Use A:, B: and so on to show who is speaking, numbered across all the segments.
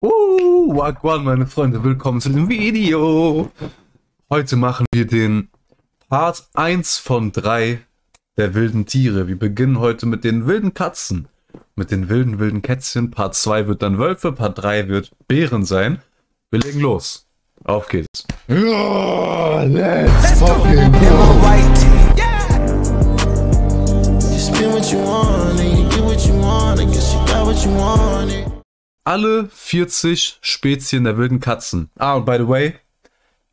A: Wagwan, meine Freunde, willkommen zu dem Video. Heute machen wir den Part 1 von 3 der wilden Tiere. Wir beginnen heute mit den wilden Katzen. Mit den wilden Kätzchen. Part 2 wird dann Wölfe, Part 3 wird Bären sein. Wir legen los. Auf geht's.
B: Oh, let's fucking go.
A: Alle 40 Spezien der wilden Katzen. Ah, und by the way,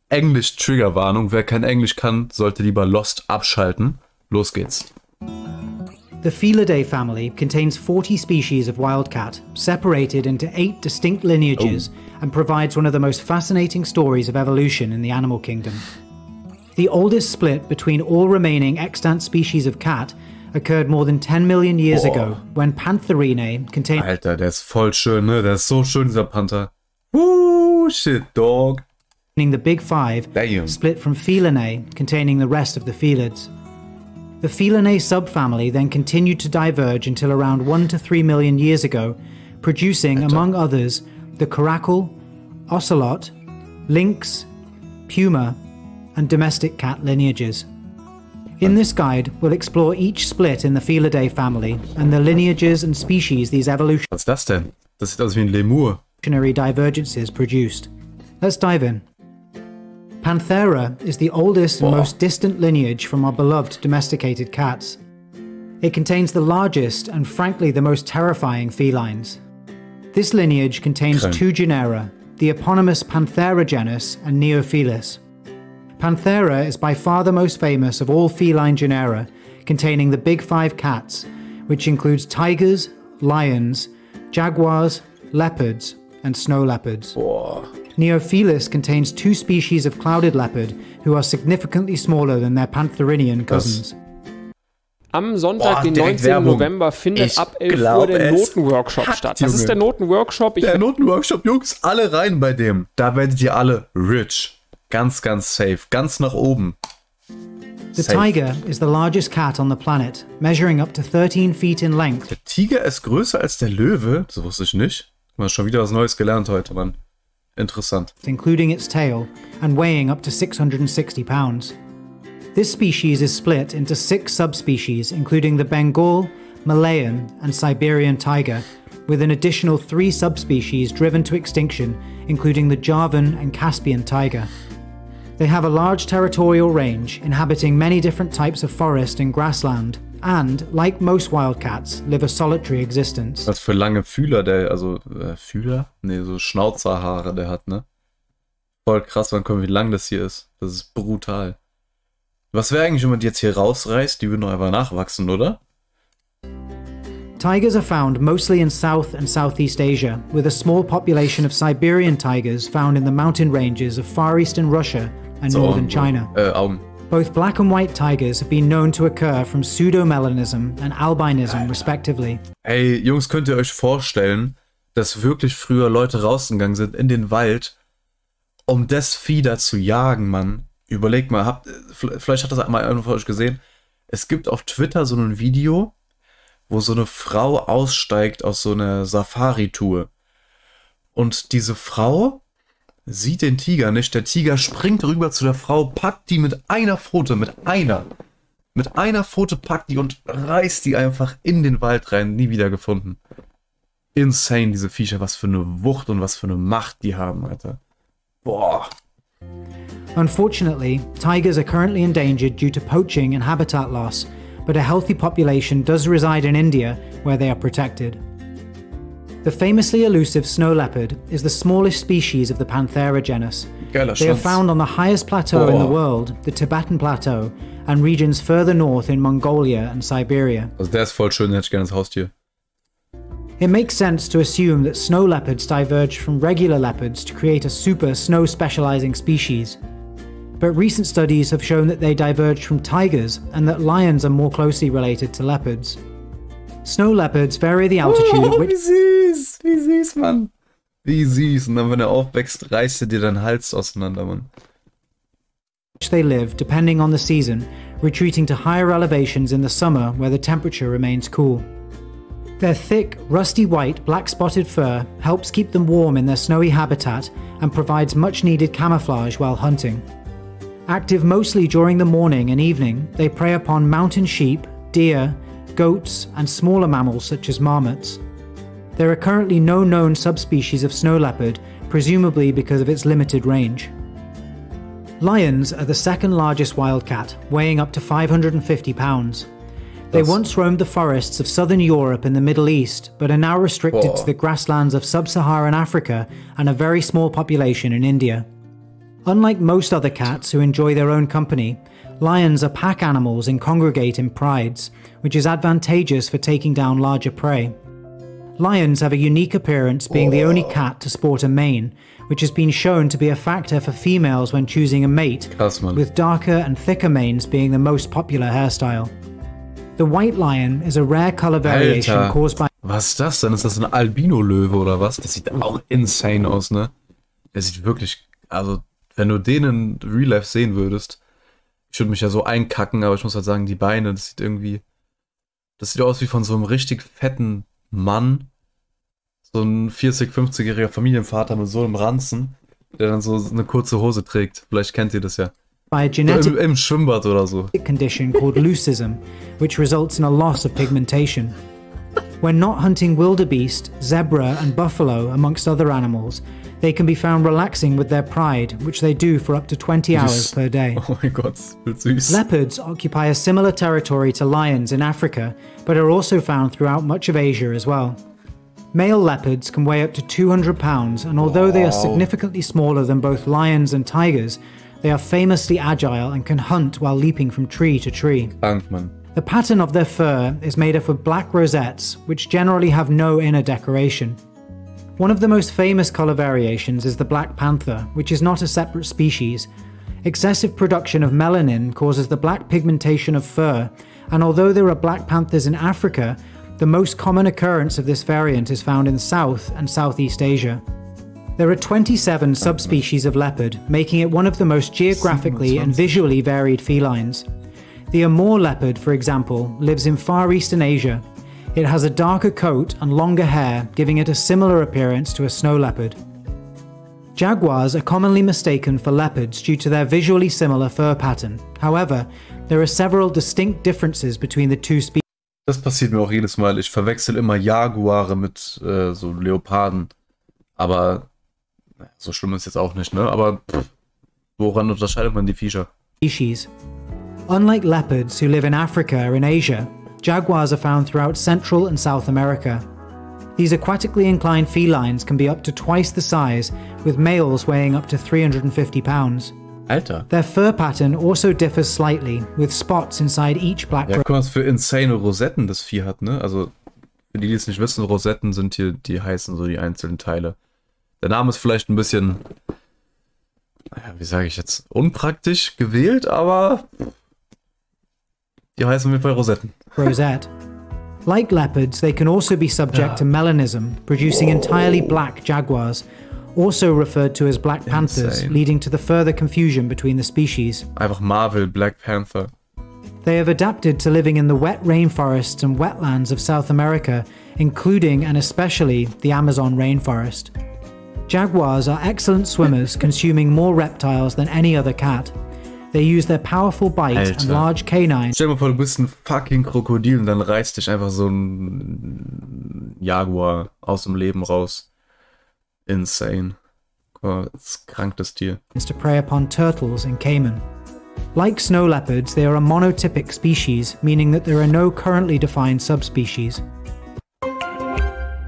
A: Englisch-Triggerwarnung. Wer kein Englisch kann, sollte lieber Lost abschalten. Los geht's.
C: The Felidae family contains 40 species of wildcat, separated into 8 distinct lineages, and provides one of the most fascinating stories of evolution in the animal kingdom. The oldest split between all remaining extant species of cat occurred more than 10 million years ago, when Pantherinae contained...
A: Alter, der ist voll schön, ne? Der ist so schön, dieser Panther. Shit, dog.
C: The Big Five,
A: Damn.
C: split from Felinae, containing the rest of the felids. The Felinae subfamily then continued to diverge until around 1 to 3 million years ago, producing, among others, the caracal, ocelot, lynx, puma, and domestic cat lineages. In this guide, we'll explore each split in the Felidae family and the lineages and species these
A: Was ist das denn? Das sieht aus wie ein Lemur.
C: evolutionary divergences produced. Let's dive in. Panthera is the oldest and most distant lineage from our beloved domesticated cats. It contains the largest and frankly the most terrifying felines. This lineage contains 2 genera, the eponymous Panthera genus and Neophelis. Panthera is by far the most famous of all feline genera, containing the Big Five cats, which includes tigers, lions, jaguars, leopards, and snow leopards. Neophelis contains 2 species of clouded leopard, who are significantly smaller than their Pantherinian cousins.
D: Am Sonntag, den 19. November, findet ab 11 Uhr der Notenworkshop statt. Das ist der Notenworkshop.
A: Der Notenworkshop, Jungs, alle rein bei dem. Da werdet ihr alle rich. Ganz, ganz safe. Ganz nach oben.
C: The tiger is the largest cat on the planet, measuring up to 13 feet in length.
A: Der Tiger ist größer als der Löwe? Das wusste ich nicht. Mal schon wieder was Neues gelernt heute, Mann. Interessant.
C: Including its tail, and weighing up to 660 pounds. This species is split into 6 subspecies, including the Bengal, Malayan, and Siberian tiger, with an additional 3 subspecies driven to extinction, including the Javan and Caspian tiger. They have a large territorial range, inhabiting many different types of forest and grassland, and, like most wildcats, live a solitary existence.
A: Was für lange Fühler der, also, Fühler? Ne, so Schnauzerhaare der hat, ne? Voll krass, wann kommen, wie lang das hier ist. Das ist brutal. Was wäre eigentlich, wenn man die jetzt hier rausreißt? Die würden doch einfach nachwachsen, oder?
C: Tigers are found mostly in South and Southeast Asia, with a small population of Siberian tigers found in the mountain ranges of Far Eastern Russia and northern China.
A: Augen.
C: Both black and white tigers have been known to occur from pseudomelanism and albinism, respectively.
A: Ey, Jungs, könnt ihr euch vorstellen, dass wirklich früher Leute rausgegangen sind in den Wald, um das Vieh da zu jagen, Mann? Überlegt mal, vielleicht hat das mal einer von euch gesehen. Es gibt auf Twitter so ein Video, wo so eine Frau aussteigt aus so einer Safari-Tour. Und diese Frau sieht den Tiger nicht. Der Tiger springt rüber zu der Frau, packt die mit einer Pfote, mit einer Pfote packt die und reißt die einfach in den Wald rein, nie wieder gefunden. Insane, diese Viecher, was für eine Wucht und was für eine Macht die haben, Alter. Boah.
C: Unfortunately, tigers are currently endangered due to poaching and habitat loss, but a healthy population does reside in India, where they are protected. The famously elusive snow leopard is the smallest species of the Panthera genus. They are found on the highest plateau in the world, the Tibetan Plateau, and regions further north in Mongolia and Siberia.
A: Also der ist voll schön, den hätte ich gerne als Haustier.
C: It makes sense to assume that snow leopards diverged from regular leopards to create a super snow specializing species. But recent studies have shown that they diverged from tigers and that lions are more closely related to leopards. Snow leopards vary the altitude at which...
A: Wie süß, Mann. Wie süß. Und dann, wenn er aufwächst, reißt er dir deinen Hals auseinander, Mann.
C: they live depending on the season, retreating to higher elevations in the summer where the temperature remains cool. Their thick, rusty white, black-spotted fur helps keep them warm in their snowy habitat and provides much-needed camouflage while hunting. Active mostly during the morning and evening, they prey upon mountain sheep, deer, goats, and smaller mammals such as marmots. There are currently no known subspecies of snow leopard, presumably because of its limited range. Lions are the second largest wildcat, weighing up to 550 pounds. They once roamed the forests of southern Europe and the Middle East, but are now restricted to the grasslands of sub-Saharan Africa and a very small population in India. Unlike most other cats who enjoy their own company, lions are pack animals and congregate in prides, which is advantageous for taking down larger prey. Lions have a unique appearance, being the only cat to sport a mane, which has been shown to be a factor for females when choosing a mate, with darker and thicker manes being the most popular hairstyle. The white lion is a rare color variation caused by...
A: Was ist das denn? Ist das ein Albino-Löwe oder was? Das sieht auch insane aus, ne? Der sieht wirklich... Also, wenn du den in Real Life sehen würdest, ich würde mich ja so einkacken, aber ich muss halt sagen, die Beine, das sieht irgendwie... Das sieht aus wie von so einem richtig fetten Mann. So ein 40-, 50-jähriger Familienvater mit so einem Ranzen, der dann so eine kurze Hose trägt. Vielleicht kennt ihr das ja.
C: By a genetic
A: Im Schwimmbad oder so.
C: Condition called leucism, which results in a loss of pigmentation. When not hunting wildebeest, zebra and buffalo, amongst other animals, they can be found relaxing with their pride, which they do for up to 20 hours per day.
A: Oh mein Gott, wird süß.
C: Leopards occupy a similar territory to lions in Africa, but are also found throughout much of Asia as well. Male leopards can weigh up to 200 pounds, and although they are significantly smaller than both lions and tigers, they are famously agile and can hunt while leaping from tree to tree. The pattern of their fur is made up of black rosettes, which generally have no inner decoration. One of the most famous color variations is the black panther, which is not a separate species. Excessive production of melanin causes the black pigmentation of fur, and although there are black panthers in Africa, the most common occurrence of this variant is found in South and Southeast Asia. There are 27 subspecies of leopard, making it one of the most geographically and visually varied felines. The Amur leopard, for example, lives in Far Eastern Asia. It has a darker coat and longer hair, giving it a similar appearance to a snow leopard. Jaguars are commonly mistaken for leopards due to their visually similar fur pattern. However, there are several distinct differences between the two species.
A: Das passiert mir auch jedes Mal. Ich verwechsel immer Jaguare mit so Leoparden. Aber so schlimm ist jetzt auch nicht, ne? Aber woran unterscheidet man die Viecher?
C: Unlike leopards who live in Africa or in Asia, jaguars are found throughout Central and South America. These aquatically inclined felines can be up to twice the size, with males weighing up to 350 pounds.
A: Alter.
C: Their fur pattern also differs slightly, with spots inside each black...
A: Ja, guck mal, was für insane Rosetten das Vieh hat, ne? Also, für die, die es nicht wissen, Rosetten sind hier, die heißen so die einzelnen Teile. Der Name ist vielleicht ein bisschen, naja, wie sage ich jetzt, unpraktisch gewählt, aber die heißen auf jeden Fall Rosetten.
C: Rosette. Like leopards, they can also be subject to melanism, producing entirely black jaguars, also referred to as black panthers, leading to the further confusion between the species.
A: Einfach Marvel, Black Panther.
C: They have adapted to living in the wet rainforests and wetlands of South America, including and especially the Amazon rainforest. Jaguars are excellent swimmers, consuming more reptiles than any other cat. They use their powerful bite and large canines.
A: Stell dir mal vor, du bist ein fucking Krokodil und dann reißt dich einfach so ein Jaguar aus dem Leben raus. Insane. Das ist krank, das Tier.
C: To prey upon turtles in Cayman. Like snow leopards, they are a monotypic species, meaning that there are no currently defined subspecies.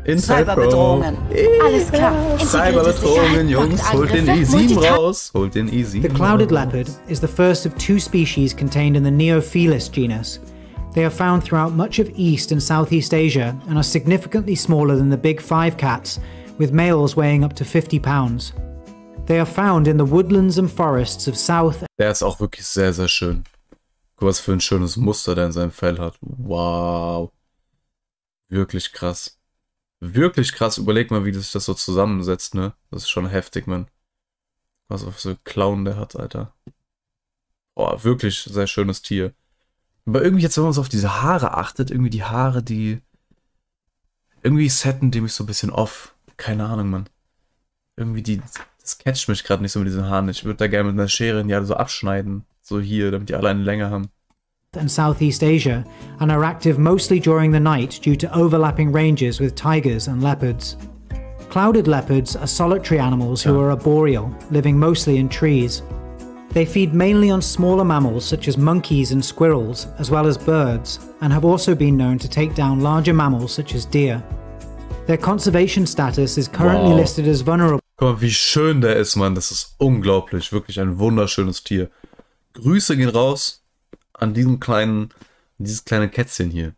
E: Cyberbedrohungen. Alles klar.
A: Cyberbedrohungen, Jungs, holt den E7 raus. Holt den E7.
C: The clouded leopard is the first of two species contained in the Neophelis genus. They are found throughout much of East and Southeast Asia and are significantly smaller than the big five cats, with males weighing up to 50 pounds. They are found in the woodlands and forests of South.
A: Der ist auch wirklich sehr, sehr schön. Guck, was für ein schönes Muster der in seinem Fell hat. Wow. Wirklich krass. Wirklich krass. Überleg mal, wie sich das so zusammensetzt, ne? Das ist schon heftig, man. Was auf so Clown der hat, Alter. Boah, wirklich sehr schönes Tier. Aber irgendwie jetzt, wenn man so auf diese Haare achtet, irgendwie die Haare, die Irgendwie setten die mich so ein bisschen off. Keine Ahnung, Mann. Irgendwie das catcht mich gerade nicht so mit diesen Haaren. Ich würde da gerne mit einer Schere die alle so abschneiden. So hier, damit die alle eine Länge haben.
C: And Southeast Asia, and are active mostly during the night due to overlapping ranges with tigers and leopards. Clouded leopards are solitary animals who are arboreal, living mostly in trees. They feed mainly on smaller mammals such as monkeys and squirrels, as well as birds, and have also been known to take down larger mammals such as deer. Their conservation status is currently listed as vulnerable.
A: Guck mal, wie schön der ist, Mann. Das ist unglaublich. Wirklich ein wunderschönes Tier. Grüße gehen raus an dieses kleine Kätzchen hier.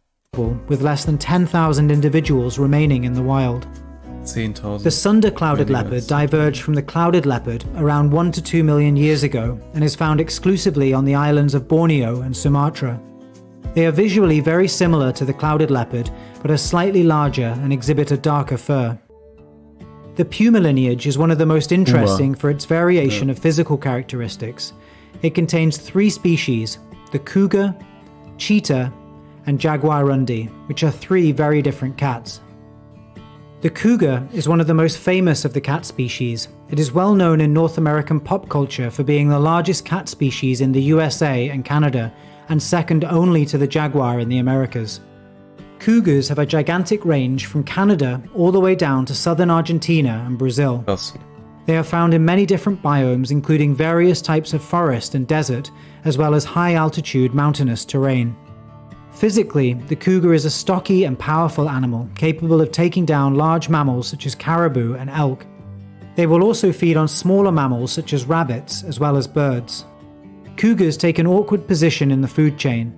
C: With less than 10,000 individuals remaining in the wild.
A: 10,000.
C: The sunder-clouded leopard diverged from the clouded leopard around 1 to 2 million years ago and is found exclusively on the islands of Borneo and Sumatra. They are visually very similar to the clouded leopard, but are slightly larger and exhibit a darker fur. The puma lineage is one of the most interesting for its variation of physical characteristics. It contains 3 species, the cougar, cheetah, and jaguarundi, which are 3 very different cats. The cougar is one of the most famous of the cat species. It is well known in North American pop culture for being the largest cat species in the USA and Canada, and second only to the jaguar in the Americas. Cougars have a gigantic range from Canada all the way down to southern Argentina and Brazil.
A: Krass.
C: They are found in many different biomes, including various types of forest and desert, as well as high-altitude mountainous terrain. Physically, the cougar is a stocky and powerful animal, capable of taking down large mammals such as caribou and elk. They will also feed on smaller mammals such as rabbits, as well as birds. Cougars take an awkward position in the food chain.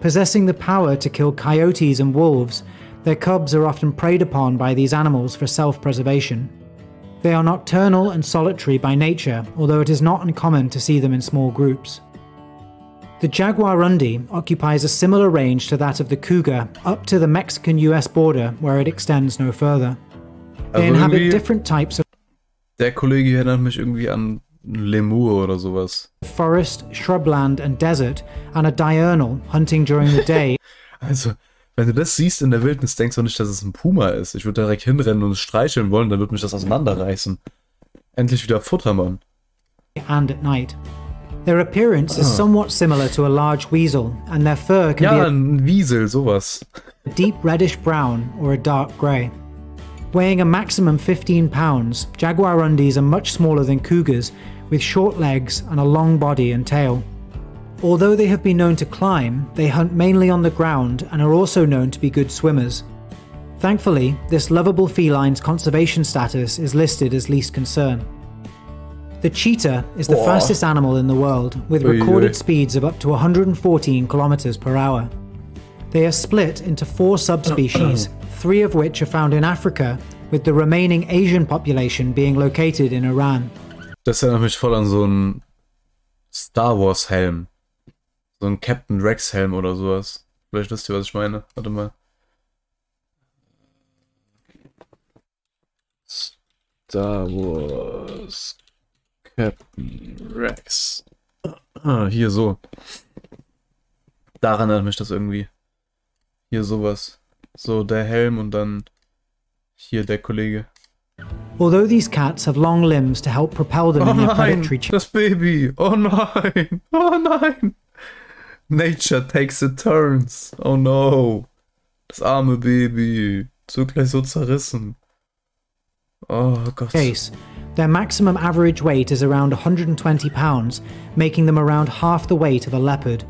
C: Possessing the power to kill coyotes and wolves, their cubs are often preyed upon by these animals for self-preservation. They are nocturnal and solitary by nature, although it is not uncommon to see them in small groups. The jaguarundi occupies a similar range to that of the cougar up to the Mexican-US border, where it extends no further. They inhabit different types of
A: der Kollege erinnert mich irgendwie an Lemur oder sowas.
C: Forest, shrubland and desert, and are diurnal, hunting during the day.
A: Also, wenn du das siehst in der Wildnis, denkst du nicht, dass es ein Puma ist. Ich würde direkt hinrennen und es streicheln wollen, dann würde mich das auseinanderreißen. Endlich wieder Futter, Mann.
C: And at night. Their appearance is somewhat similar to a large weasel, and their fur can be
A: ein Wiesel, sowas.
C: a deep reddish brown or a dark grey. Weighing a maximum 15 pounds, jaguarundis are much smaller than cougars, with short legs and a long body and tail. Although they have been known to climb, they hunt mainly on the ground and are also known to be good swimmers. Thankfully, this lovable feline's conservation status is listed as least concern. The cheetah is the fastest animal in the world, with recorded speeds of up to 114 kilometers per hour. They are split into 4 subspecies, 3 of which are found in Africa, with the remaining Asian population being located in Iran.
A: Das erinnert mich voll an so einen Star Wars Helm. So ein Captain Rex Helm oder sowas. Vielleicht wisst ihr, was ich meine. Warte mal. Star Wars Captain Rex. Ah, hier so. Daran erinnert mich das irgendwie. Hier sowas. So der Helm und dann hier der Kollege.
C: Although these cats have long limbs to help propel them in their predatory
A: das Baby. Oh nein. Oh nein. Nature takes its turns. Oh no. Das arme Baby. So gleich so zerrissen. Oh Gott.
C: Case, their maximum average weight is around 120 pounds, making them around half the weight of a leopard.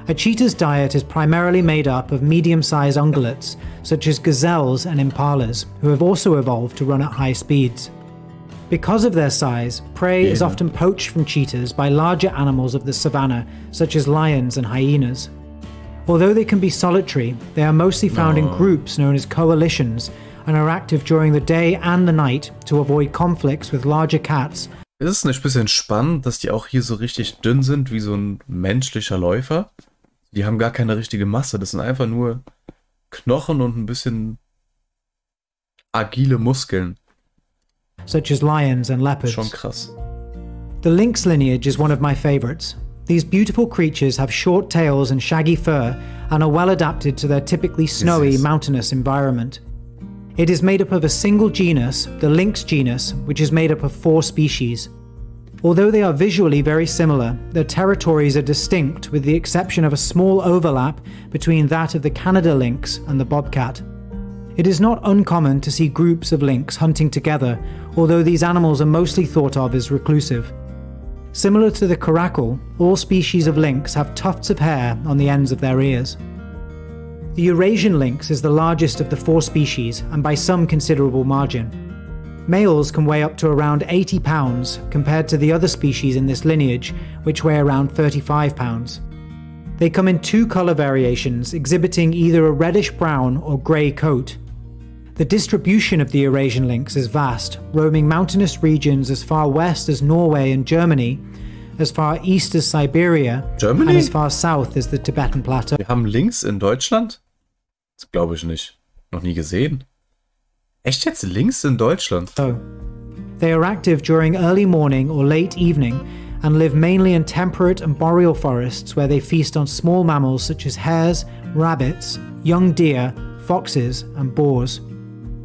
C: A cheetah's diet is primarily made up of medium-sized ungulates, such as gazelles and impalas, who have also evolved to run at high speeds. Because of their size, prey is often poached from cheetahs by larger animals of the savannah, such as lions and hyenas. Although they can be solitary, they are mostly found in groups known as coalitions, and are active during the day and the night to avoid conflicts with larger cats.
A: Ist es nicht ein bisschen spannend, dass die auch hier so richtig dünn sind, wie so ein menschlicher Läufer? Die haben gar keine richtige Masse, das sind einfach nur Knochen und ein bisschen agile Muskeln.
C: Such as lions and leopards.
A: Schon krass.
C: The lynx lineage is one of my favorites. These beautiful creatures have short tails and shaggy fur and are well adapted to their typically snowy, mountainous environment. It is made up of a single genus, the lynx genus, which is made up of 4 species. Although they are visually very similar, their territories are distinct with the exception of a small overlap between that of the Canada lynx and the bobcat. It is not uncommon to see groups of lynx hunting together, although these animals are mostly thought of as reclusive. Similar to the caracal, all species of lynx have tufts of hair on the ends of their ears. The Eurasian lynx is the largest of the 4 species, and by some considerable margin. Males can weigh up to around 80 pounds, compared to the other species in this lineage, which weigh around 35 pounds. They come in 2 colour variations, exhibiting either a reddish-brown or grey coat. The distribution of the Eurasian lynx is vast, roaming mountainous regions as far west as Norway and Germany, as far east as Siberia, and as far south as the Tibetan Plateau.
A: Wir haben Lynx in Deutschland? Das glaube ich nicht. Noch nie gesehen. Echt jetzt Lynx in Deutschland?
C: They are active during early morning or late evening and live mainly in temperate and boreal forests where they feast on small mammals such as hares, rabbits, young deer, foxes and boars.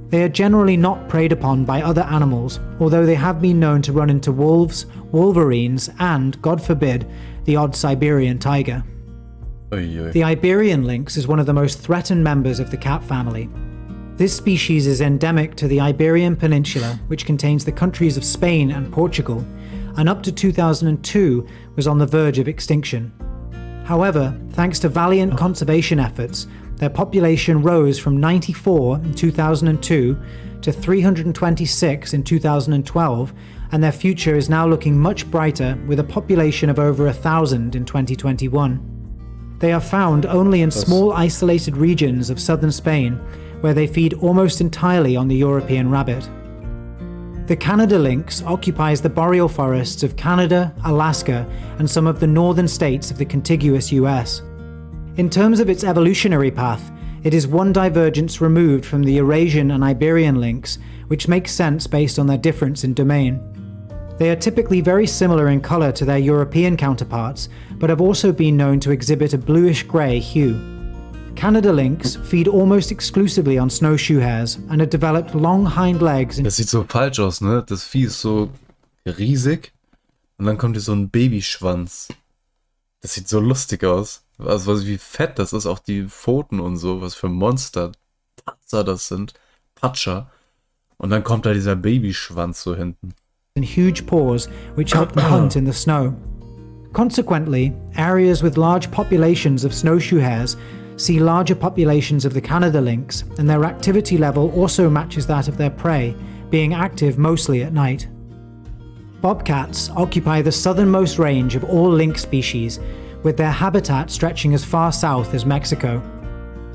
C: They are generally not preyed upon by other animals, although they have been known to run into wolves, wolverines and, God forbid, the odd Siberian tiger. The Iberian lynx is one of the most threatened members of the cat family. This species is endemic to the Iberian Peninsula, which contains the countries of Spain and Portugal, and up to 2002 was on the verge of extinction. However, thanks to valiant conservation efforts, their population rose from 94 in 2002 to 326 in 2012, and their future is now looking much brighter with a population of over 1,000 in 2021. They are found only in small isolated regions of southern Spain, where they feed almost entirely on the European rabbit. The Canada lynx occupies the boreal forests of Canada, Alaska, and some of the northern states of the contiguous US. In terms of its evolutionary path, it is one divergence removed from the Eurasian and Iberian lynx, which makes sense based on their difference in domain. They are typically very similar in colour to their European counterparts, but have also been known to exhibit a bluish-grey hue. Canada lynx feed almost exclusively on snowshoe hares and have developed long hind legs.
A: Das sieht so falsch aus, ne? Das Vieh ist so riesig und dann kommt hier so ein Babyschwanz. Das sieht so lustig aus. Also wie fett das ist, auch die Pfoten und so, was für Monster, Patzer das sind, Patscher. Und dann kommt da dieser Babyschwanz so hinten.
C: And huge paws which help them hunt in the snow. Consequently, areas with large populations of snowshoe hares see larger populations of the Canada lynx, and their activity level also matches that of their prey, being active mostly at night. Bobcats occupy the southernmost range of all lynx species, with their habitat stretching as far south as Mexico.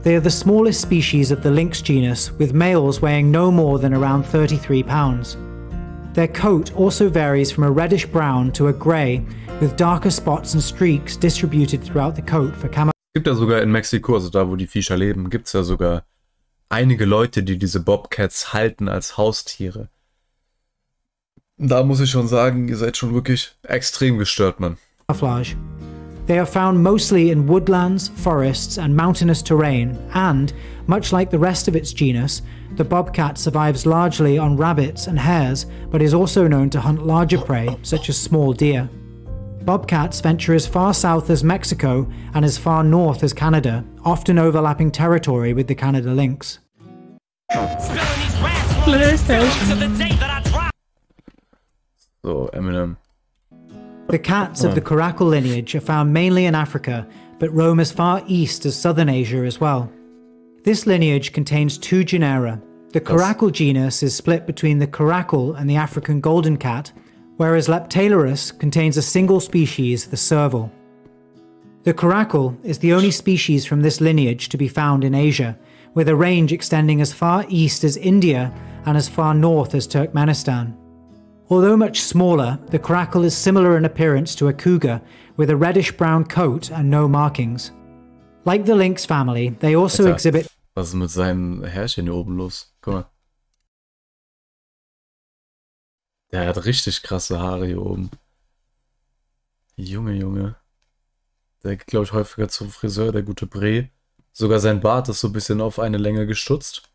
C: They are the smallest species of the lynx genus, with males weighing no more than around 33 pounds. Their coat also varies from a reddish-brown to a grey, with darker spots and streaks distributed throughout the coat for camouflage.
A: Es gibt ja sogar in Mexiko, also da wo die Viecher leben, gibt es ja sogar einige Leute, die diese Bobcats halten als Haustiere. Da muss ich schon sagen, ihr seid schon wirklich extrem gestört, Mann.
C: They are found mostly in woodlands, forests and mountainous terrain, and, much like the rest of its genus, the bobcat survives largely on rabbits and hares, but is also known to hunt larger prey, such as small deer. Bobcats venture as far south as Mexico and as far north as Canada, often overlapping territory with the Canada lynx.
A: So, Eminem.
C: The cats of the caracal lineage are found mainly in Africa, but roam as far east as southern Asia as well. This lineage contains 2 genera. The caracal genus is split between the caracal and the African golden cat, whereas Leptailurus contains a single species, the serval. The caracal is the only species from this lineage to be found in Asia, with a range extending as far east as India and as far north as Turkmenistan. Although much smaller, the caracal is similar in appearance to a cougar, with a reddish-brown coat and no markings. Like the lynx family, they also exhibit...
A: Was ist mit seinem Härchen hier oben los? Guck mal. Der hat richtig krasse Haare hier oben. Junge, Junge. Der geht, glaube ich, häufiger zum Friseur, der gute Bre. Sogar sein Bart ist so ein bisschen auf eine Länge gestutzt.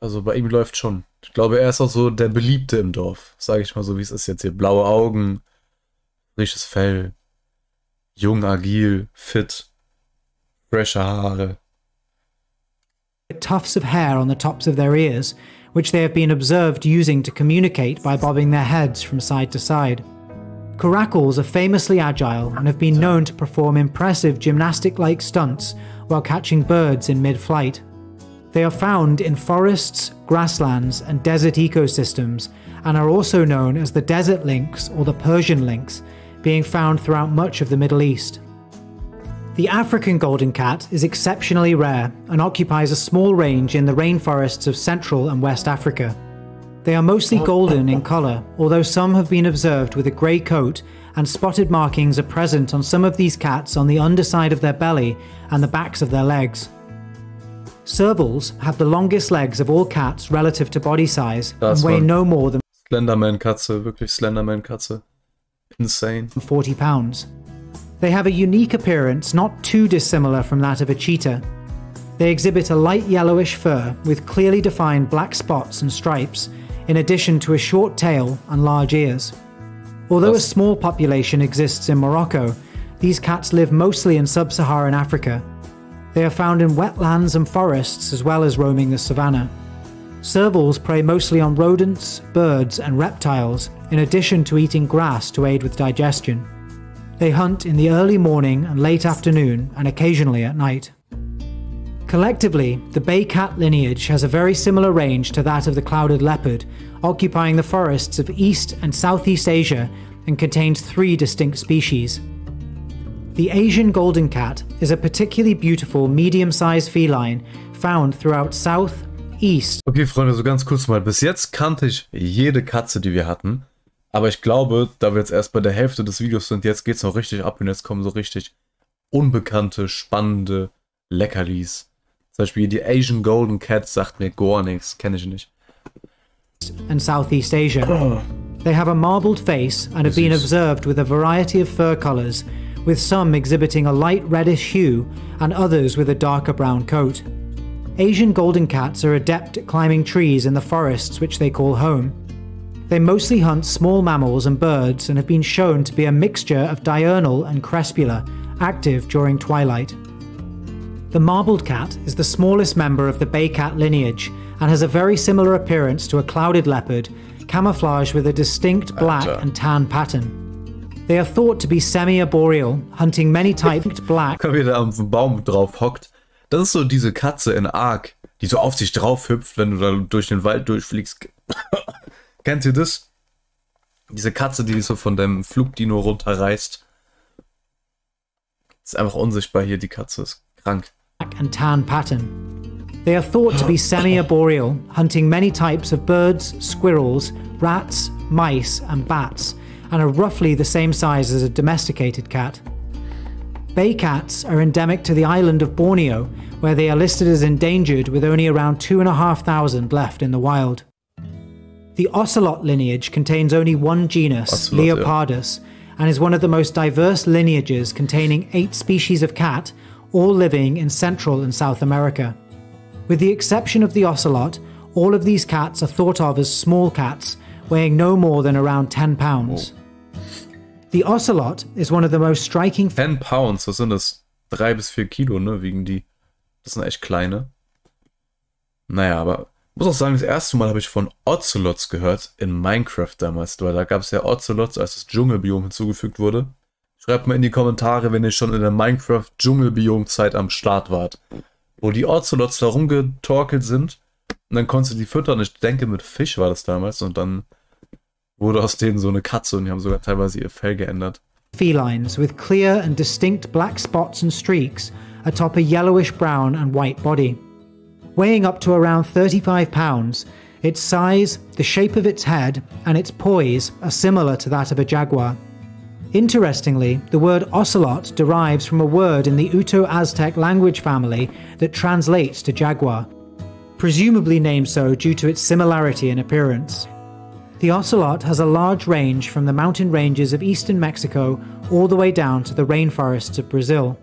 A: Also bei ihm läuft schon. Ich glaube, er ist auch so der Beliebte im Dorf. Sage ich mal so, wie es ist jetzt hier. Blaue Augen, frisches Fell, jung, agil, fit, frische Haare.
C: Tufts of hair on the tops of their ears, which they have been observed using to communicate by bobbing their heads from side to side. Caracals are famously agile and have been known to perform impressive gymnastic-like stunts while catching birds in mid-flight. They are found in forests, grasslands, and desert ecosystems, and are also known as the desert lynx or the Persian lynx, being found throughout much of the Middle East. The African golden cat is exceptionally rare and occupies a small range in the rainforests of Central and West Africa. They are mostly golden in colour, although some have been observed with a grey coat, and spotted markings are present on some of these cats on the underside of their belly and the backs of their legs. Servals have the longest legs of all cats relative to body size and weigh no more than
A: Slenderman-Katze, wirklich Slenderman-Katze. Insane.
C: 40 pounds. They have a unique appearance not too dissimilar from that of a cheetah. They exhibit a light yellowish fur with clearly defined black spots and stripes, in addition to a short tail and large ears. Although a small population exists in Morocco, these cats live mostly in sub-Saharan Africa. They are found in wetlands and forests as well as roaming the savannah. Servals prey mostly on rodents, birds and reptiles, in addition to eating grass to aid with digestion. They hunt in the early morning and late afternoon and occasionally at night. Collectively, the bay cat lineage has a very similar range to that of the clouded leopard, occupying the forests of East and Southeast Asia and contains 3 distinct species. The Asian golden cat is a particularly beautiful medium-sized feline found throughout South, East.
A: Okay, Freunde, so ganz kurz mal. Bis jetzt kannte ich jede Katze, die wir hatten. Aber ich glaube, da wir jetzt erst bei der Hälfte des Videos sind, jetzt geht's noch richtig ab und jetzt kommen so richtig unbekannte, spannende Leckerlis. Zum Beispiel die Asian Golden Cat sagt mir gar nichts, kenne ich nicht.
C: And Southeast Asia. They have a marbled face and have been observed with a variety of fur colours, with some exhibiting a light reddish hue and others with a darker brown coat. Asian golden cats are adept at climbing trees in the forests which they call home. They mostly hunt small mammals and birds and have been shown to be a mixture of diurnal and crepuscular, active during twilight. The marbled cat is the smallest member of the bay cat lineage and has a very similar appearance to a clouded leopard, camouflaged with a distinct black and tan pattern. They are thought to be semi-arboreal, hunting many types black.
A: Wie der am Baum drauf hockt. Das ist so diese Katze in Ark, die so auf dich drauf hüpft, wenn du da durch den Wald durchfliegst. Kennt ihr das? Diese Katze, die so von deinem Flugdino runterreißt. Ist einfach unsichtbar hier, die Katze ist krank.
C: And tan pattern. They are thought to be semi-arboreal, hunting many types of birds, squirrels, rats, mice and bats, and are roughly the same size as a domesticated cat. Bay cats are endemic to the island of Borneo, where they are listed as endangered with only around 2,500 left in the wild. The ocelot lineage contains only one genus, Leopardus, and is one of the most diverse lineages containing 8 species of cat, all living in Central and South America. With the exception of the ocelot, all of these cats are thought of as small cats, weighing no more than around 10 pounds. The ocelot is one of the most striking...
A: 10 pounds, was sind das? 3 bis 4 Kilo, ne, wiegen die. Das sind echt kleine. Naja, aber ich muss auch sagen, das erste Mal habe ich von Ocelots gehört in Minecraft damals, weil da gab es ja Ocelots, als das Dschungelbiom hinzugefügt wurde. Schreibt mal in die Kommentare, wenn ihr schon in der Minecraft-Dschungelbiom-Zeit am Start wart. Wo die Ocelots da rumgetorkelt sind und dann konntest du die füttern. Ich denke, mit Fisch war das damals und dann wurde aus denen so eine Katze und die haben sogar teilweise ihr Fell geändert.
C: Felines with clear and distinct black spots and streaks atop a yellowish brown and white body. Weighing up to around 35 pounds, its size, the shape of its head, and its poise are similar to that of a jaguar. Interestingly, the word ocelot derives from a word in the Uto-Aztec language family that translates to jaguar, presumably named so due to its similarity in appearance. The ocelot has a large range from the mountain ranges of eastern Mexico all the way down to the rainforests of Brazil.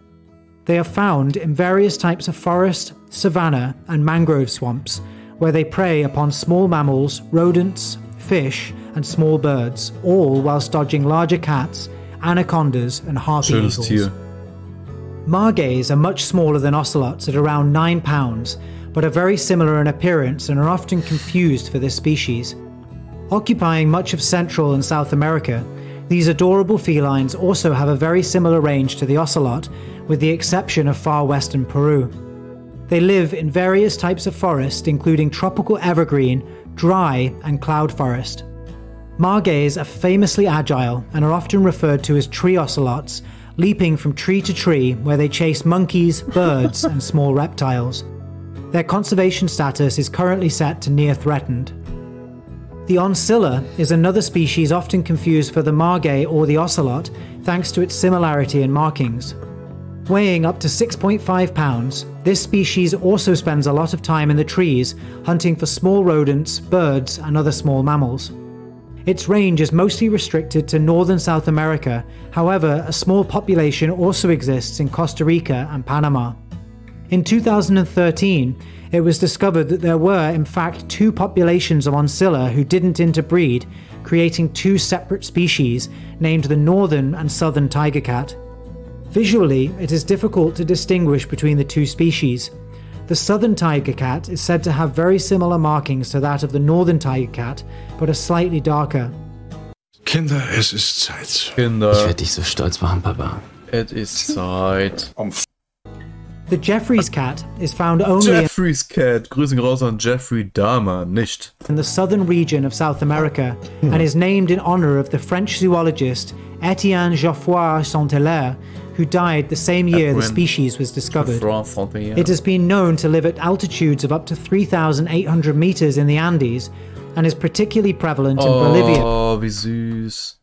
C: They are found in various types of forest, savanna, and mangrove swamps, where they prey upon small mammals, rodents, fish, and small birds, all whilst dodging larger cats, anacondas, and harpy
A: Schönes
C: eagles.
A: Tier.
C: Margays are much smaller than ocelots at around 9 pounds, but are very similar in appearance and are often confused for this species. Occupying much of Central and South America, these adorable felines also have a very similar range to the ocelot, with the exception of far western Peru. They live in various types of forest, including tropical evergreen, dry, and cloud forest. Margays are famously agile and are often referred to as tree ocelots, leaping from tree to tree where they chase monkeys, birds, and small reptiles. Their conservation status is currently set to near threatened. The oncilla is another species often confused for the margay or the ocelot, thanks to its similarity in markings. Weighing up to 6.5 pounds, this species also spends a lot of time in the trees, hunting for small rodents, birds, and other small mammals. Its range is mostly restricted to northern South America, however, a small population also exists in Costa Rica and Panama. In 2013, it was discovered that there were, in fact, 2 populations of oncilla who didn't interbreed, creating 2 separate species, named the northern and southern tiger cat. Visually, it is difficult to distinguish between the 2 species. The southern tiger cat is said to have very similar markings to that of the northern tiger cat, but are slightly darker.
B: Kinder, es ist Zeit.
A: Kinder.
F: Ich werde dich so stolz machen, Papa.
A: Es ist Zeit.
C: The Jeffries cat is found only
A: Jeffries cat. Grüße raus an Jeffrey Dahmer. Nicht.
C: in the southern region of South America and is named in honor of the French zoologist Etienne Geoffroy Saint-Hilaire, who died the same year the species was discovered. It has been known to live at altitudes of up to 3,800 meters in the Andes and is particularly prevalent in Bolivia.
A: Oh, wie süß.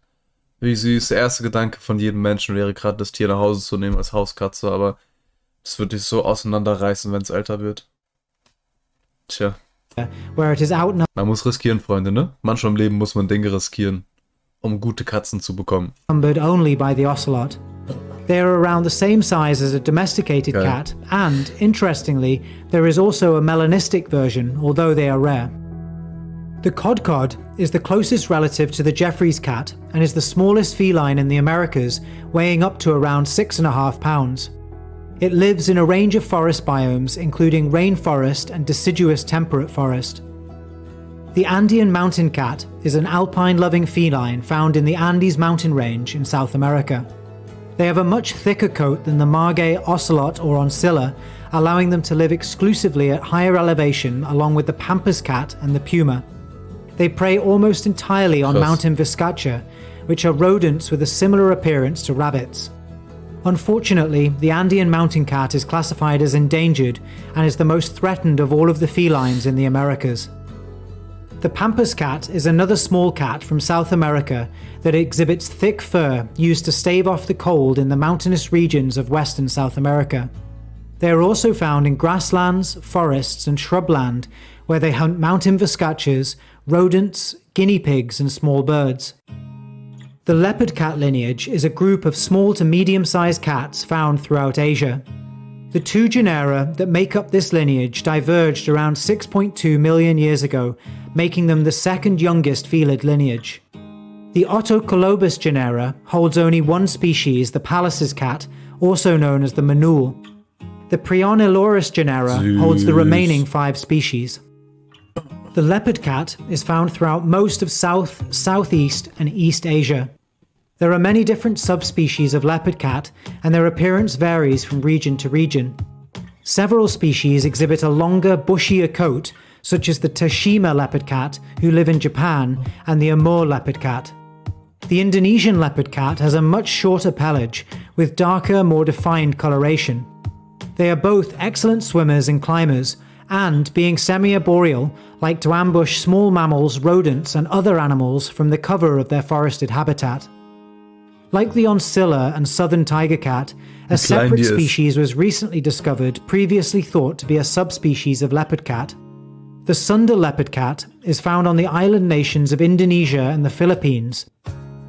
A: Wie süß. Der erste Gedanke von jedem Menschen wäre gerade, das Tier nach Hause zu nehmen als Hauskatze, aber das wird dich so auseinanderreißen, wenn es älter wird. Tja.
C: Where it is outnumbered
A: Man muss riskieren, Freunde, ne? Manchmal im Leben muss man Dinge riskieren, um gute Katzen zu bekommen.
C: only by the ocelot. They are around the same size as a domesticated cat, and, interestingly, there is also a melanistic version, although they are rare. The codcod is the closest relative to the Jeffries cat and is the smallest feline in the Americas, weighing up to around 6.5 pounds. It lives in a range of forest biomes, including rainforest and deciduous temperate forest. The Andean mountain cat is an alpine-loving feline found in the Andes mountain range in South America. They have a much thicker coat than the margay, ocelot, or oncilla, allowing them to live exclusively at higher elevation along with the pampas cat and the puma. They prey almost entirely on mountain viscacha, which are rodents with a similar appearance to rabbits. Unfortunately, the Andean mountain cat is classified as endangered and is the most threatened of all of the felines in the Americas. The pampas cat is another small cat from South America that exhibits thick fur used to stave off the cold in the mountainous regions of western South America. They are also found in grasslands, forests, and shrubland, where they hunt mountain viscachas, rodents, guinea pigs, and small birds. The leopard cat lineage is a group of small to medium-sized cats found throughout Asia. The 2 genera that make up this lineage diverged around 6.2 million years ago, making them the second youngest felid lineage. The Ottocolobus genera holds only 1 species, the Pallas's cat, also known as the manul. The Prioneloris genera holds the remaining 5 species. The leopard cat is found throughout most of South, Southeast, and East Asia. There are many different subspecies of leopard cat, and their appearance varies from region to region. Several species exhibit a longer, bushier coat, such as the Tashima leopard cat, who live in Japan, and the Amur leopard cat. The Indonesian leopard cat has a much shorter pelage, with darker, more defined coloration. They are both excellent swimmers and climbers, and, being semi-arboreal, like to ambush small mammals, rodents, and other animals from the cover of their forested habitat. Like the oncilla and southern tiger cat, a separate species was recently discovered, previously thought to be a subspecies of leopard cat. The Sunda leopard cat is found on the island nations of Indonesia and the Philippines.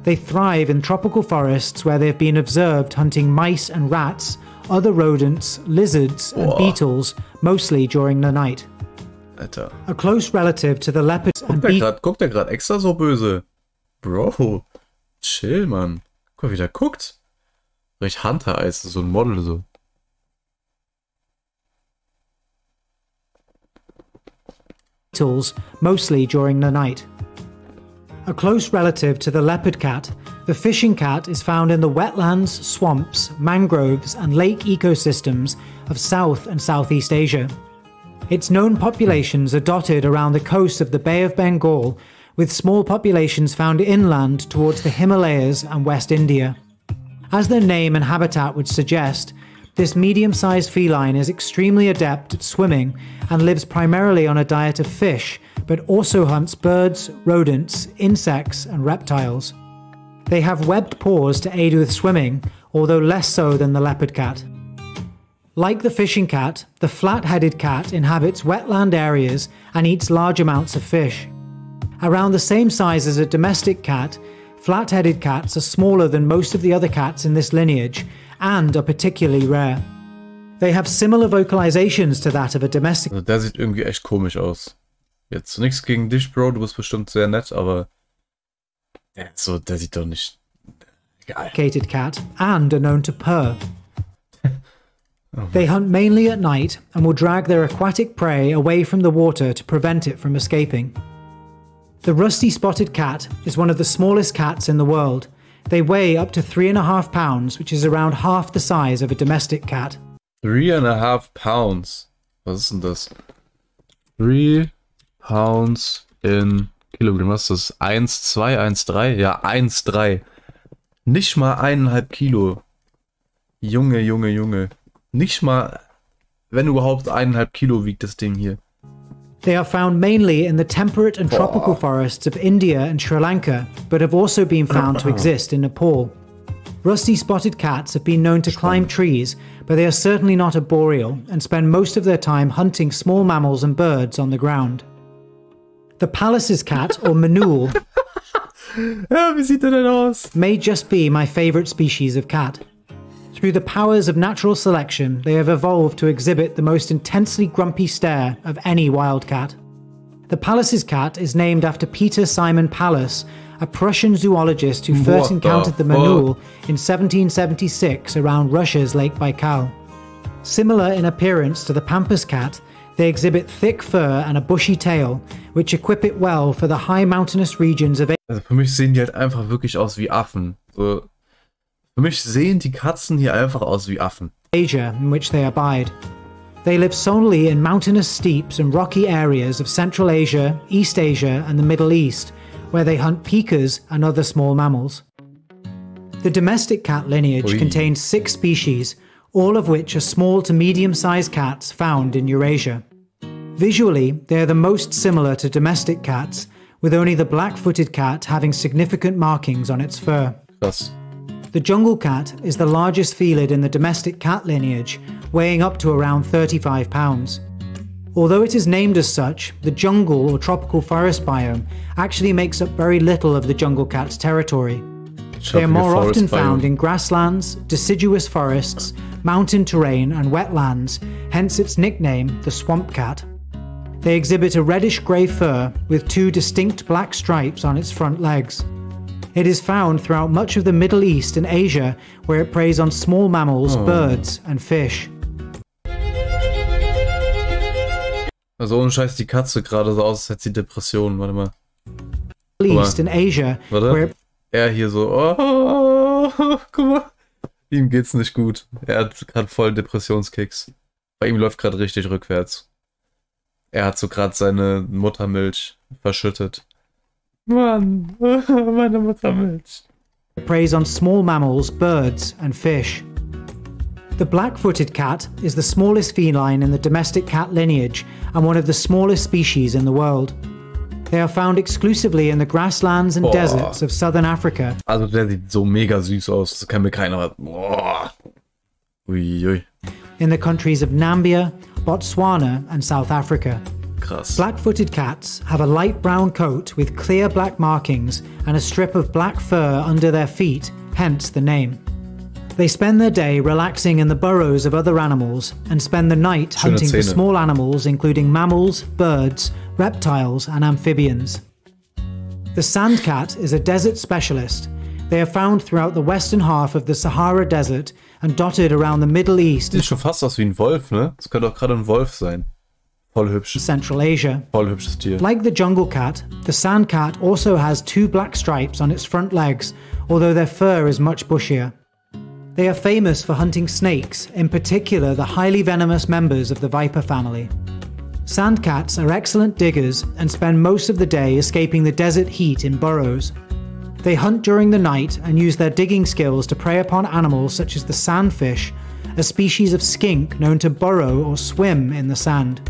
C: They thrive in tropical forests where they have been observed hunting mice and rats, other rodents, lizards, and beetles, mostly during the night.
A: Alter.
C: A close relative to the leopard and
A: Guckt der gerade extra so böse? Bro, chill, Mann. Guck mal, wie der guckt. Recht Hunter-Eis, so ein Model so.
C: beetles, mostly during the night. A close relative to the leopard cat, the fishing cat is found in the wetlands, swamps, mangroves and lake ecosystems of South and Southeast Asia. Its known populations are dotted around the coast of the Bay of Bengal, with small populations found inland towards the Himalayas and West India. As their name and habitat would suggest, this medium-sized feline is extremely adept at swimming and lives primarily on a diet of fish, but also hunts birds, rodents, insects and reptiles. They have webbed paws to aid with swimming, although less so than the leopard cat. Like the fishing cat, the flat-headed cat inhabits wetland areas and eats large amounts of fish. Around the same size as a domestic cat, flat-headed cats are smaller than most of the other cats in this lineage and are particularly rare. They have similar vocalizations to that of a domestic.
A: Also der sieht irgendwie echt komisch aus. Jetzt nichts gegen dich, Bro, du bist bestimmt sehr nett, aber der sieht doch nicht geil.
C: Cat and are known to purr. They hunt mainly at night and will drag their aquatic prey away from the water to prevent it from escaping. The rusty spotted cat is one of the smallest cats in the world. They weigh up to 3.5 pounds, which is around half the size of a domestic cat.
A: 3.5 pounds. Was ist denn das? 3 pounds in Kilogramm. Was ist das? 1,2, 1,3? Ja, 1,3. Nicht mal 1,5 Kilo. Junge, Junge, Junge. Nicht mal, wenn überhaupt 1,5 Kilo wiegt das Ding hier.
C: They are found mainly in the temperate and tropical forests of India and Sri Lanka, but have also been found to exist in Nepal. Rusty spotted cats have been known to climb trees, but they are certainly not arboreal and spend most of their time hunting small mammals and birds on the ground. The Pallas's cat, or Manul,
A: ja, wie sieht der denn aus?
C: May just be my favourite species of cat. Through the powers of natural selection, they have evolved to exhibit the most intensely grumpy stare of any wild cat. The Pallas's cat is named after Peter Simon Pallas, a Prussian zoologist who first encountered the Manul in 1776 around Russia's Lake Baikal. Similar in appearance to the Pampas cat, they exhibit thick fur and a bushy tail, which equip it well for the high mountainous regions of Asia.
A: Also für mich sehen die halt einfach wirklich aus wie Affen. So. Für mich sehen die Katzen hier einfach aus wie Affen.
C: Asia, in which they abide. They live solely in mountainous steeps and rocky areas of Central Asia, East Asia and the Middle East, where they hunt pikas and other small mammals. The domestic cat lineage contains 6 species, all of which are small to medium-sized cats found in Eurasia. Visually, they are the most similar to domestic cats, with only the black-footed cat having significant markings on its fur.
A: Krass.
C: The jungle cat is the largest felid in the domestic cat lineage, weighing up to around 35 pounds. Although it is named as such, the jungle or tropical forest biome actually makes up very little of the jungle cat's territory. They are more often found in grasslands, deciduous forests, mountain terrain and wetlands, hence its nickname, the swamp cat. They exhibit a reddish-grey fur with 2 distinct black stripes on its front legs. It is found throughout much of the Middle East and Asia, where it preys on small mammals, birds and fish.
A: Also ohne Scheiß, die Katze gerade so aus, als hätte sie Depressionen. Warte mal.
C: Middle East and Asia,
A: warte. Er hier so, oh, guck mal. Ihm geht's nicht gut. Er hat gerade voll Depressionskicks. Bei ihm läuft gerade richtig rückwärts. Er hat so gerade seine Muttermilch verschüttet. Mann, meine Muttermilch.
C: It preys on small mammals, birds and fish. The black-footed cat is the smallest feline in the domestic cat lineage and one of the smallest species in the world. They are found exclusively in the grasslands and deserts of southern Africa.
A: Also der sieht so mega süß aus, das kann mir keiner... Uiui.
C: In the countries of Namibia, Botswana and South Africa.
A: Krass.
C: Black-footed cats have a light brown coat with clear black markings and a strip of black fur under their feet, hence the name. They spend their day relaxing in the burrows of other animals and spend the night hunting for small animals including mammals, birds, reptiles and amphibians. The sand cat is a desert specialist. They are found throughout the western half of the Sahara Desert and dotted around the Middle East.
A: Sieht schon fast aus wie ein Wolf, ne? Das könnte auch gerade ein Wolf sein. Voll hübsch.
C: Central Asia.
A: Voll hübsches Tier.
C: Like the jungle cat, the sand cat also has 2 black stripes on its front legs, although their fur is much bushier. They are famous for hunting snakes, in particular the highly venomous members of the viper family. Sand cats are excellent diggers and spend most of the day escaping the desert heat in burrows. They hunt during the night and use their digging skills to prey upon animals such as the sandfish, a species of skink known to burrow or swim in the sand.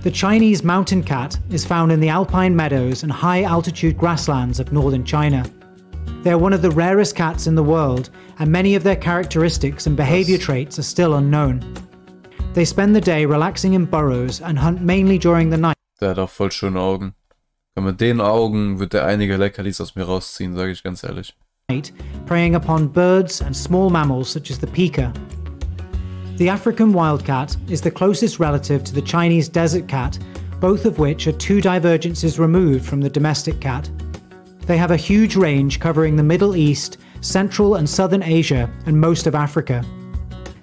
C: The Chinese mountain cat is found in the alpine meadows and high-altitude grasslands of northern China. They are one of the rarest cats in the world, and many of their characteristics and behavior traits are still unknown. They spend the day relaxing in burrows and hunt mainly during the night.
A: Der hat auch voll schöne Augen. Mit den Augen wird er einige Leckerlis aus mir rausziehen, sage ich ganz ehrlich.
C: Preying upon birds and small mammals such as the pika. The African wildcat is the closest relative to the Chinese desert cat, both of which are 2 divergences removed from the domestic cat. They have a huge range covering the Middle East, Central and Southern Asia, and most of Africa.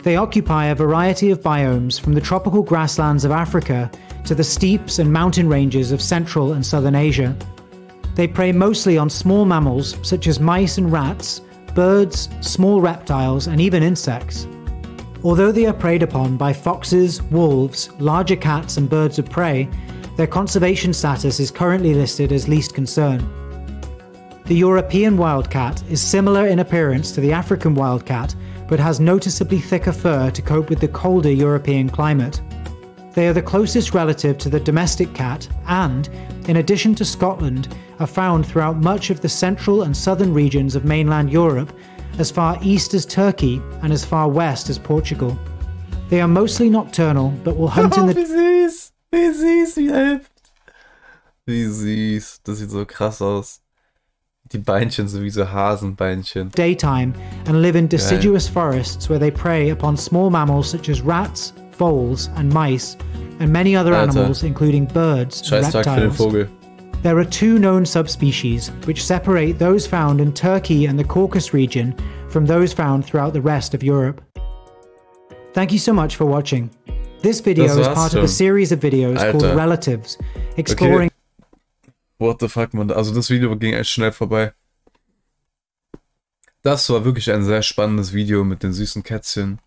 C: They occupy a variety of biomes from the tropical grasslands of Africa to the steeps and mountain ranges of Central and Southern Asia. They prey mostly on small mammals such as mice and rats, birds, small reptiles, and even insects. Although they are preyed upon by foxes, wolves, larger cats and birds of prey, their conservation status is currently listed as least concern. The European wildcat is similar in appearance to the African wildcat, but has noticeably thicker fur to cope with the colder European climate. They are the closest relative to the domestic cat and, in addition to Scotland, are found throughout much of the central and southern regions of mainland Europe, as far east as Turkey and as far west as Portugal. They are mostly nocturnal, but will hunt in the...
A: Wie süß! Wie süß, wie hübsch! Wie süß, das sieht so krass aus. Die Beinchen sind wie so Hasenbeinchen.
C: Daytime and live in deciduous forests where they prey upon small mammals such as rats, voles and mice, and many other animals including birds and reptiles. There are 2 known subspecies which separate those found in Turkey and the Caucasus region from those found throughout the rest of Europe. Thank you so much for watching. This video is part of a series of videos called Relatives, exploring...
A: Okay. What the fuck, man. Also das Video ging echt schnell vorbei. Das war wirklich ein sehr spannendes Video mit den süßen Kätzchen.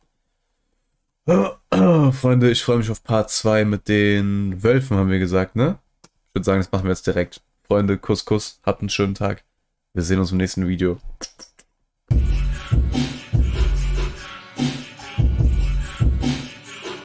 A: Freunde, ich freue mich auf Part 2 mit den Wölfen, haben wir gesagt, ne? Ich würde sagen, das machen wir jetzt direkt. Freunde, Kuss, Kuss, habt einen schönen Tag. Wir sehen uns im nächsten Video.